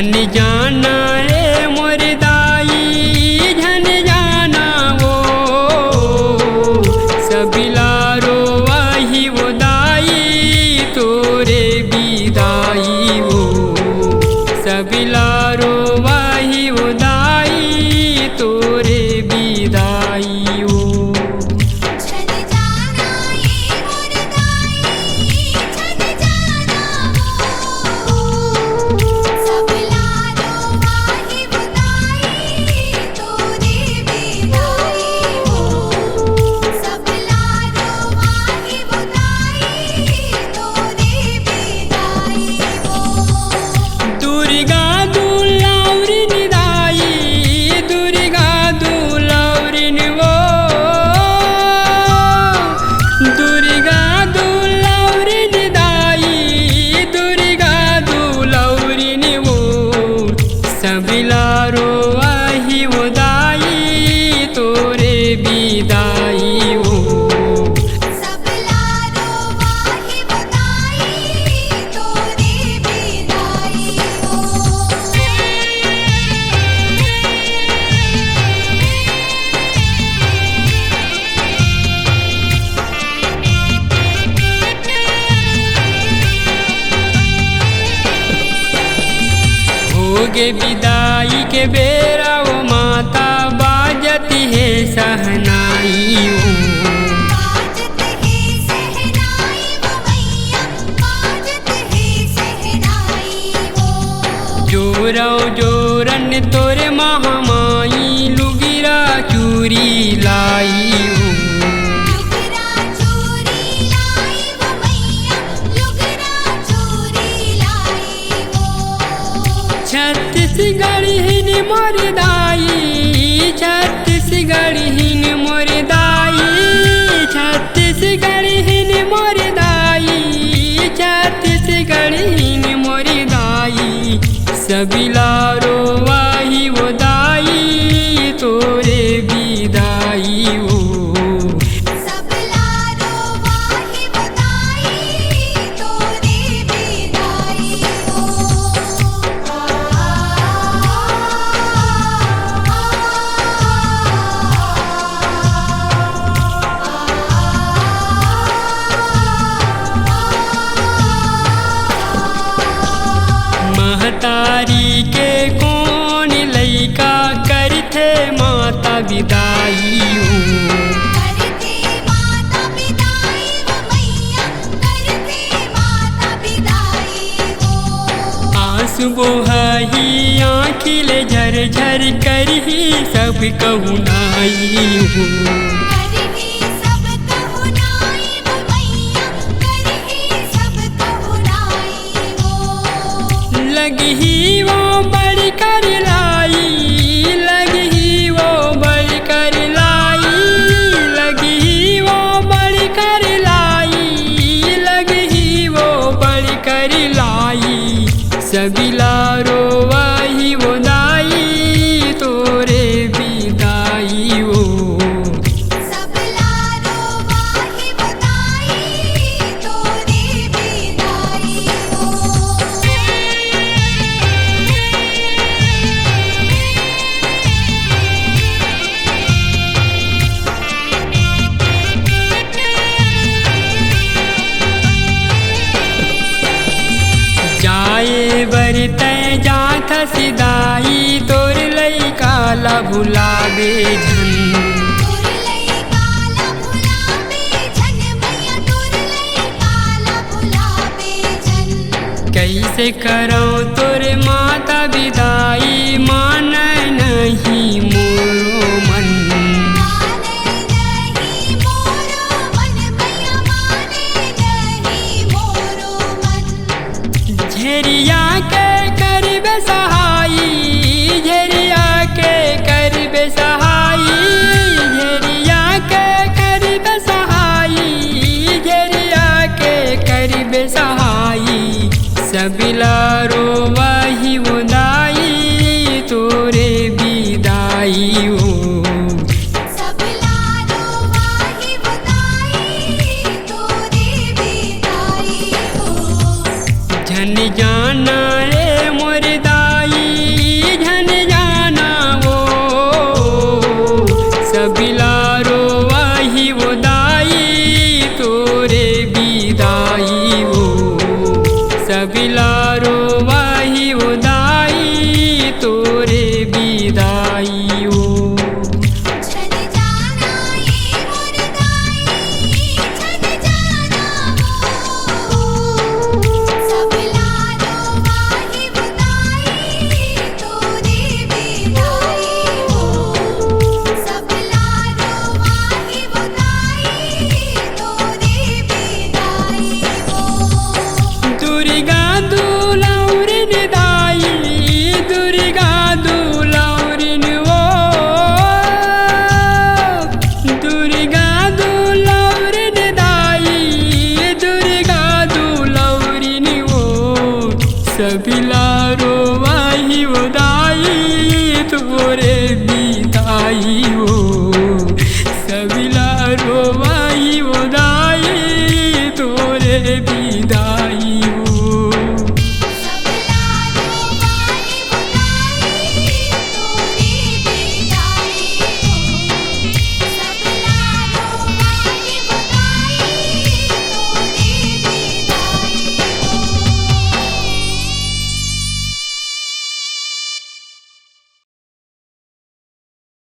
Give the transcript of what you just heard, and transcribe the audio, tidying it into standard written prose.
झन जाना रे मोर दाई झन जाना वो सबिलारो वाही वो दाई तोरे बिदाई वो सबिलारो वाही वो दाई तोरे बिदाई वो सबिलारो वाही वो दाई तोरे बिदाई वो सबिलारो वाही वो दाई तोरे बिदाई होगे विदाई के बेरा वो माता बाजती है सहनाई बाजत है सहनाई वो मैया बाजत है सहनाई वो जोरो जोरन तोरे महामाई लुगिरा चूरी लाई लुगरा चोरी लाई वो मैया लुगरा चोरी लाई वो छत्तीसगढ़ हिन मोर दाई छत्तीसगढ़ हिन मोर दाई छत्तीसगढ़ हिन मोर दाई छत्तीसगढ़ हिन मोर दाई सबिलारो वाही वो दाई तोरे बिदाई वो सबिलारो वाही वो दाई तोरे बिदाई महतारी के कौन लइका करथे माता बिदाई करते माता बिदाई वो मैया करते माता बिदाई वो आंसू बोहाई आँखिले झर झर करही सब कहू नाई करही सब कहु नाई वो मैया करही सब कहु नाई वो लगही वो बड़ी कर लाई लगही वो बड़ी कर लाई लगही वो बड़ी कर लाई लगही वो बड़ी कर लाई सबिलारो वाही वो दाई तोरे बिदाई वो सबिलारो वाही वो दाई तोरे बिदाई जाए बरते जाथ सिदाई तोर लइका ला भुलावे झन तोर लई काला भुलावे झन मैया तोर लई काला भुलावे झन कैसे करो तोर माता बिदाई मान नहीं मोरो मन माने नहीं मोरो मन मैया माने नहीं मोरो मन झेरिया के करबे सहाई झेरिया के करबे सहाई झेरिया के करबे सहाई झेरिया के करबे सहाई सबिलारो वाही वो दाई तोरे बिदाई हो सबिलारो वाही वो दाई तोरे बिदाई हो झन जाना रे मोर दाई बिलारो वाही उदाई तोरे बिदाई हो।